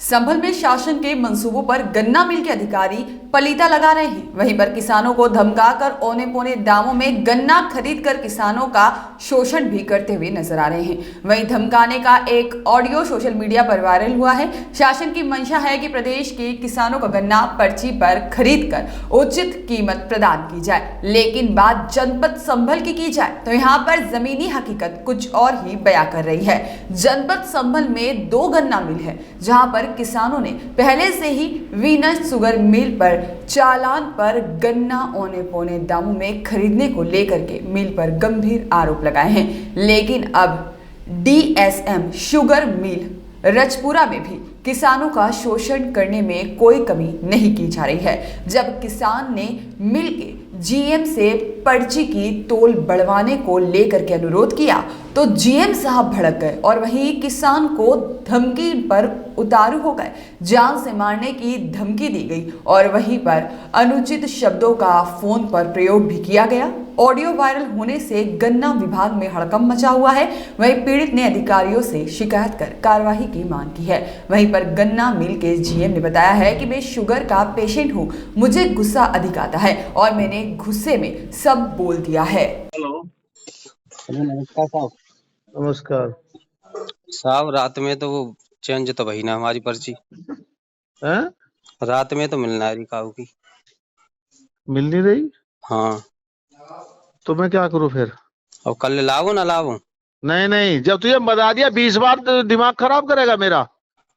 संभल में शासन के मंसूबों पर गन्ना मिल के अधिकारी पलीता लगा रहे हैं। वहीं पर किसानों को धमकाकर औने पौने दामों में गन्ना खरीद कर किसानों का शोषण भी करते हुए नजर आ रहे हैं। वहीं धमकाने का एक ऑडियो सोशल मीडिया पर वायरल हुआ है। शासन की मंशा है कि प्रदेश के किसानों का गन्ना पर्ची पर खरीद कर उचित कीमत प्रदान की जाए, लेकिन बात जनपद संभल की जाए तो यहाँ पर जमीनी हकीकत कुछ और ही बयां कर रही है। जनपद संभल में 2 गन्ना मिल है, जहाँ पर किसानों ने पहले से ही वीनस शुगर मिल पर चालान पर गन्ना औने पौने दामों में खरीदने को लेकर के मिल पर गंभीर आरोप लगाए हैं। लेकिन अब डीएसएम शुगर मिल रजपुरा में भी किसानों का शोषण करने में कोई कमी नहीं की जा रही है। जब किसान ने मिल के जीएम से पर्ची की तोल बढ़वाने को लेकर के अनुरोध किया तो जीएम साहब भड़क गए और वहीं किसान को धमकी पर उतारू हो गए। जान से मारने की धमकी दी गई और वहीं पर अनुचित शब्दों का फोन पर प्रयोग भी किया गया। ऑडियो वायरल होने से गन्ना विभाग में हड़कंप मचा हुआ है। वहीं पीड़ित ने अधिकारियों से शिकायत कर कार्रवाई की मांग की है। वहीं पर गन्ना मिल के जीएम ने बताया है कि मैं शुगर का पेशेंट हूं, मुझे गुस्सा अधिक आता है और मैंने गुस्से में सब बोल दिया है। हेलो नमस्कार साहब। नमस्कार साहब रात में तो वो चेंज तो वही ना हमारी पर्ची हैं? रात में तो मिलना रही काऊ की। मिल नहीं रही हाँ तो मैं क्या करूं फिर? अब कल लाओ ना लाओ। नहीं नहीं, जब तुझे बता दिया 20 बार तो दिमाग खराब करेगा मेरा।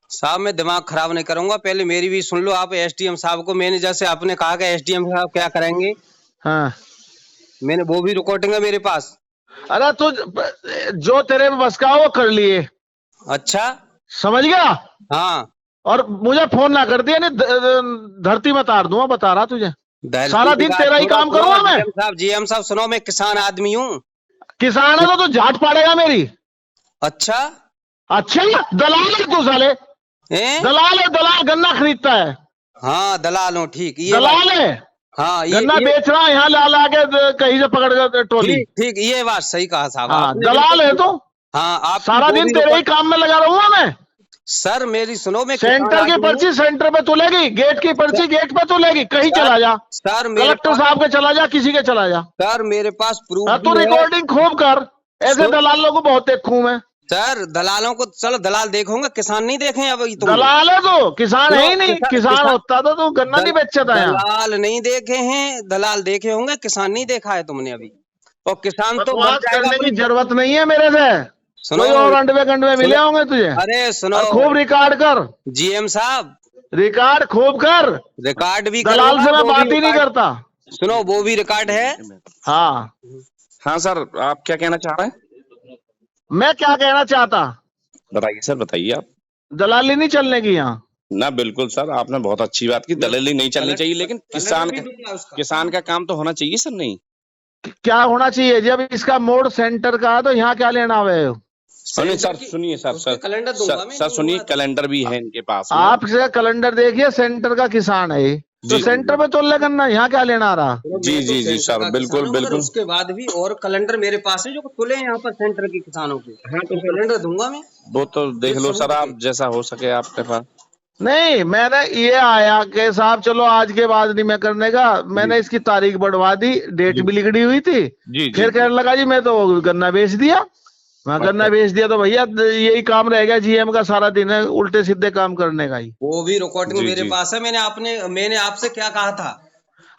साहब मैं दिमाग खराब नहीं करूंगा, पहले मेरी भी सुन लो। आप एसडीएम साहब को, मैंने जैसे आपने कहा कि एसडीएम साहब क्या करेंगे, हाँ मैंने वो भी रिकॉर्डिंग है मेरे पास। अरे तू जो तेरे में बस का हो वो कर लिए, अच्छा समझ गया? हाँ और मुझे फोन ना कर दिया, नहीं धरती में तार दूंगा, बता रहा तुझे। सारा दिन तेरा ही काम करूंगा मैं। जीएम साहब सुनो, मैं किसान आदमी हूँ। किसान है तो झाट पाड़ेगा मेरी। अच्छा अच्छा दलाल है तू साले, दलाल है, दलाल गन्ना खरीदता है। हाँ दलाल हूँ, ठीक ये दलाल है। हाँ गन्ना बेच रहा है, यहाँ ला के कहीं से पकड़ कर टोली। ठीक ये बात सही कहा साहब। हाँ दलाल है तो। हाँ आप सारा दिन तेरे ही काम में लगा रहूंगा मैं। सर मेरी सुनो, मैं सेंटर की पर्ची सेंटर पे तुलेगी, गेट की पर्ची गेट पे तुलेगी, कहीं चला जा सर, कलेक्टर साहब के चला जा, किसी के चला जा सर मेरे पास प्रूफ तू रिकॉर्डिंग खूब कर। ऐसे दलालों को बहुत देखूं मैं। सर दलालों को, चलो दलाल देखोगे, किसान नहीं देखे अब तुम। दलाल है तो, किसान है ही नहीं। किसान होता तो गन्ना नहीं बेचता था। दलाल नहीं देखे हैं, दलाल देखे होंगे, किसान नहीं देखा है तुमने अभी। और किसान तो करने की जरूरत नहीं है मेरे से। सुनो, और अंडवे मिले होंगे तुझे। अरे सुनो, खूब रिकॉर्ड कर जीएम साहब, रिकॉर्ड खूब कर। रिकॉर्ड भी दलाल से मैं बात ही नहीं करता। सुनो वो भी रिकॉर्ड है। हाँ हाँ सर, आप क्या कहना चाह रहे हैं? मैं क्या कहना चाहता, बताइए सर, बताइए आप। दलाली नहीं चलने की यहाँ ना बिल्कुल सर, आपने बहुत अच्छी बात की। दलाली नहीं चलनी चाहिए, लेकिन किसान का काम तो होना चाहिए सर। नहीं क्या होना चाहिए? जब इसका मोड़ सेंटर का है तो यहाँ क्या लेना हुए? सुनिए सर, सुनिए सर सुनिए, कैलेंडर भी है इनके पास। आपसे कैलेंडर देखिए, सेंटर का किसान है तो सेंटर पे तोल करना, यहाँ क्या लेना आ रहा? जी सर, बिल्कुल बिल्कुल। उसके बाद भी और कैलेंडर मेरे पास है जो तुले यहाँ पर सेंटर के किसानों के। हाँ तो कैलेंडर दूंगा मैं। वो तो देख लो सर, आप जैसा हो सके आपके पास। नहीं, मैंने ये आया कि साहब चलो आज के बाद नहीं मैं करने का। मैंने इसकी तारीख बढ़वा दी, डेट भी लिखी हुई थी। फिर कहने लगा जी मैं तो गन्ना बेच दिया। मैं गन्ना बेच दिया तो भैया यही काम रह गया जीएम का, सारा दिन है उल्टे सीधे काम करने का ही। वो भी रिकॉर्डिंग मेरे पास है। मैंने आपसे क्या कहा था?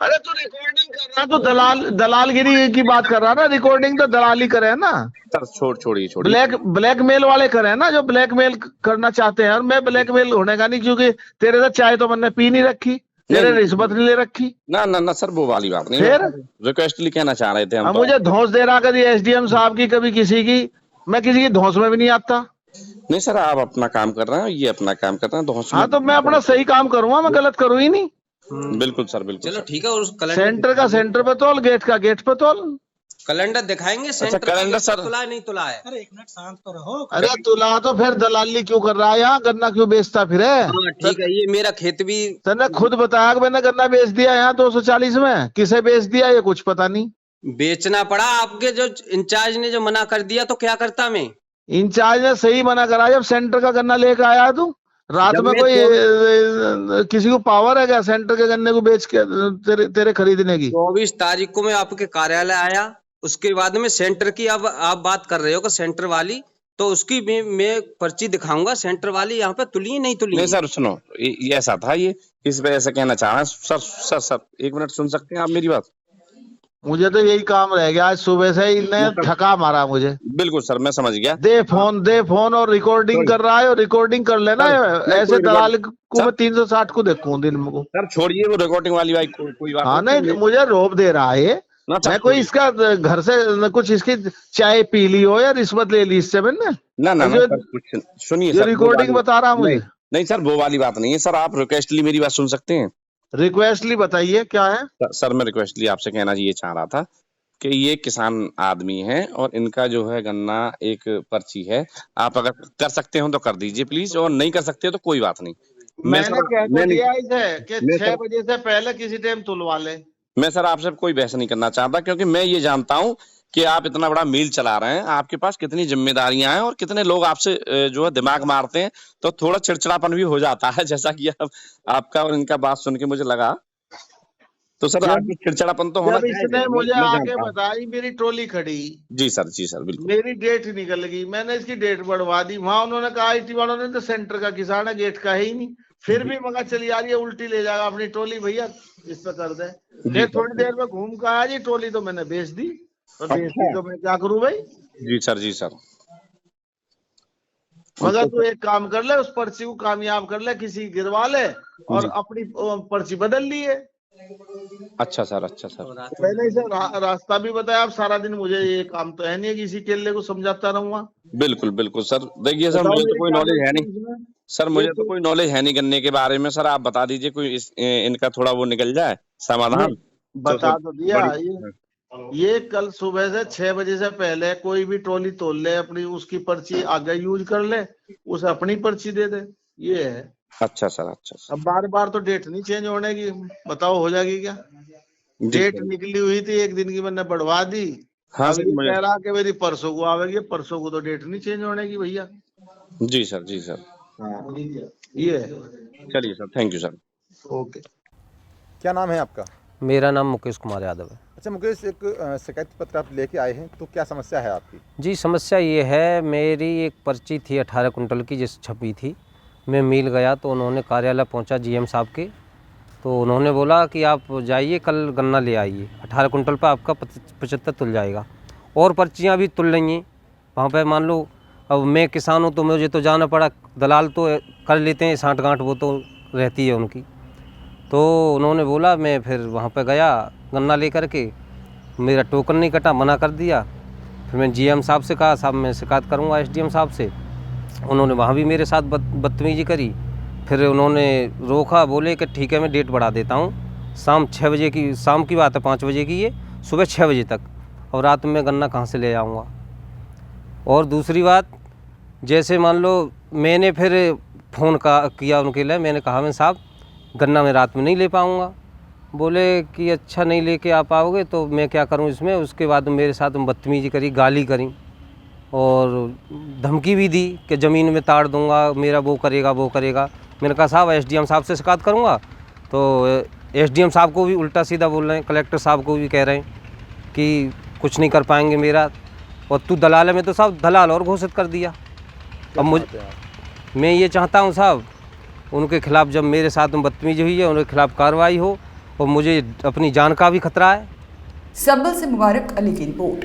अरे तू रिकॉर्डिंग कर रहा, तो दलालगिरी की बात कर रहा ना। रिकॉर्डिंग तो दलाली करे ना सर। छोड़िए ब्लैकमेल वाले करे ना, जो ब्लैकमेल करना चाहते हैं। और मैं ब्लैकमेल होने का नहीं, क्योंकि तेरे से चाय तो मैंने पी नहीं रखी, तेरे रिश्वत नहीं ले रखी। ना सर, वो वाली बात नहीं। फिर रिक्वेस्ट कहना चाह रहे थे हम। मुझे धौंस दे रहा कभी एसडीएम साहब की, कभी किसी की। मैं किसी की धौंस में भी नहीं आता। नहीं सर, आप अपना काम कर रहे हैं, ये अपना काम कर रहे हैं। हाँ तो मैं अपना सही काम करूंगा, मैं गलत करूँ ही नहीं। बिल्कुल सर, बिल्कुल। चलो ठीक है। और सेंटर का सेंटर पे तोल, गेट का गेट पे तोल। कैलेंडर दिखाएंगे सेंटर कैलेंडर सर तुला नहीं तुला है। अरे एक मिनट शांत तो रहो। अरे तुला तो फिर दलाली क्यों कर रहा है? यहाँ गन्ना क्यों बेचता फिर है? ठीक है, ये मेरा खेत भी तूने खुद बताया कि मैंने गन्ना बेच दिया यहाँ 240 में। किसे बेच दिया ये कुछ पता नहीं। बेचना पड़ा। आपके जो इंचार्ज ने जो मना कर दिया तो क्या करता मैं? इंचार्ज ने सही मना करा। जब सेंटर का गन्ना लेकर आया तू, रात जब में मैं कोई किसी को पावर है क्या सेंटर के गन्ने को बेच के तेरे खरीदने की? 24 तारीख को मैं आपके कार्यालय आया, उसके बाद में सेंटर की अब आप बात कर रहे हो कि सेंटर वाली, तो उसकी मैं पर्ची दिखाऊंगा। सेंटर वाली यहाँ पे तुली नहीं तुली। नहीं सर सुनो, ये ऐसा था, ये इस वजह से कहना चाह रहा है सर। सर 1 मिनट सुन सकते हैं आप मेरी बात? मुझे तो यही काम रह गया आज सुबह से, इनने थका मारा मुझे। बिल्कुल सर, मैं समझ गया। दे फोन और रिकॉर्डिंग कर रहा है, और रिकॉर्डिंग कर लेना। ऐसे दलाल को मैं 360 को देखूं दिन में। सर छोड़िए वो रिकॉर्डिंग वाली बात, कोई बात हाँ नहीं, मुझे रोब दे रहा है। मैं कोई इसका घर से कुछ इसकी चाय पी ली हो या रिश्वत ले ली इससे मैंने? ना सर कुछ सुनिए सर, रिकॉर्डिंग बता रहा मुझे। नहीं सर वो वाली बात नहीं है सर, आप रिक्वेस्टली मेरी बात सुन सकते हैं? रिक्वेस्टली बताइए क्या है। सर मैं रिक्वेस्टली आपसे कहना ये चाह रहा था कि ये किसान आदमी है और इनका जो है गन्ना एक पर्ची है, आप अगर कर सकते हो तो कर दीजिए प्लीज, और नहीं कर सकते तो कोई बात नहीं। मैंने कह दिया इसे कि 6 बजे से पहले किसी टाइम तुलवा ले। मैं सर आपसे कोई बहस नहीं करना चाहता, क्योंकि मैं ये जानता हूँ कि आप इतना बड़ा मिल चला रहे हैं, आपके पास कितनी जिम्मेदारियां हैं और कितने लोग आपसे जो है दिमाग मारते हैं, तो थोड़ा चिड़चिड़ापन भी हो जाता है, जैसा कि आपका और इनका बात सुन के मुझे लगा। तो सर आपकी चिड़चिड़ापन तो होना चाहिए। इसने मुझे आके बताई, मेरी ट्रॉली खड़ी। जी सर बिल्कुल। मेरी डेट निकल गई, मैंने इसकी डेट बढ़वा दी। वहां उन्होंने कहा IT वालों ने तो सेंटर का किसान है, गेट का है ही नहीं। फिर भी मगर चली आ रही है, उल्टी ले जाएगा अपनी ट्रॉली, भैया इस पे कर दे। फिर थोड़ी देर में घूम कर आया जी, ट्रॉली तो मैंने बेच दी। तो बेच दी तो मैं क्या करूं भाई? जी सर। मगर तू एक काम कर ले, उस पर्ची को कामयाब कर ले, किसी गिरवा ले और अपनी पर्ची बदल लिए। अच्छा सर। मैंने इसे रास्ता भी बताया। अब सारा दिन मुझे ये काम तो है नहीं कि इसी केले को समझाता रहूंगा। बिल्कुल सर। देखिए सर मुझे तो कोई नॉलेज है नहीं सर, मुझे तो कोई नॉलेज है नहीं गन्ने के बारे में सर। आप बता दीजिए कोई इनका थोड़ा वो निकल जाए समाधान। बता तो दिया। ये कल सुबह से 6 बजे से पहले कोई भी ट्रॉली तोल ले अपनी, उसकी पर्ची आगे यूज कर ले, उसे अपनी पर्ची दे दे, ये है। अच्छा सर। अब बार तो डेट नहीं चेंज होने की, बताओ हो जाएगी क्या? डेट निकली हुई थी 1 दिन की, मैंने बढ़वा दी। हाँ सर कह रहा कि मेरी परसों को आवेगी, परसों को तो डेट नहीं चेंज होने की भैया। जी सर। हाँ ये है। चलिए sir, thank you sir. Okay. क्या नाम है आपका? मेरा नाम मुकेश कुमार यादव है। अच्छा मुकेश, एक शिकायत पत्र आप लेके आए हैं, तो क्या समस्या है आपकी? जी समस्या ये है, मेरी एक पर्ची थी 18 कुंटल की जिस छपी थी। मैं मिल गया तो उन्होंने कार्यालय पहुंचा GM साहब के, तो उन्होंने बोला कि आप जाइए कल गन्ना ले आइए, 18 कुंटल पर आपका 75 तुल जाएगा। और पर्चियाँ भी तुल रही हैं वहाँ पर। मान लो अब मैं किसान हूँ तो मुझे तो जाना पड़ा, दलाल तो कर लेते हैं साँठ गाँठ, वो तो रहती है उनकी। तो उन्होंने बोला, मैं फिर वहाँ पे गया गन्ना लेकर के, मेरा टोकन नहीं कटा, मना कर दिया। फिर मैं GM साहब से कहा, साहब मैं शिकायत करूँगा SDM साहब से। उन्होंने वहाँ भी मेरे साथ बदतमीजी करी। फिर उन्होंने रोका, बोले कि ठीक है मैं डेट बढ़ा देता हूँ। शाम 6 बजे की, शाम की बात है 5 बजे की, ये सुबह 6 बजे तक, और रात में गन्ना कहाँ से ले आऊँगा। और दूसरी बात, जैसे मान लो मैंने फिर फ़ोन किया उनके लिए, मैंने कहा मैं साहब गन्ना मैं रात में नहीं ले पाऊँगा। बोले कि अच्छा नहीं लेके आ पाओगे तो मैं क्या करूँ इसमें। उसके बाद मेरे साथ बदतमीजी करी, गाली करी और धमकी भी दी कि ज़मीन में ताड़ दूंगा, मेरा वो करेगा। मैंने कहा साहब SDM साहब से शिकायत करूँगा। तो SDM साहब को भी उल्टा सीधा बोल रहे हैं, कलेक्टर साहब को भी कह रहे हैं कि कुछ नहीं कर पाएंगे मेरा, और तू दलाल है। मैं तो साहब दलाल और घोषित कर दिया। अब मैं ये चाहता हूँ साहब, उनके खिलाफ़ जब मेरे साथ में बदतमीजी हुई है, उनके खिलाफ़ कार्रवाई हो, और मुझे अपनी जान का भी खतरा है। संभल से मुबारक अली की रिपोर्ट।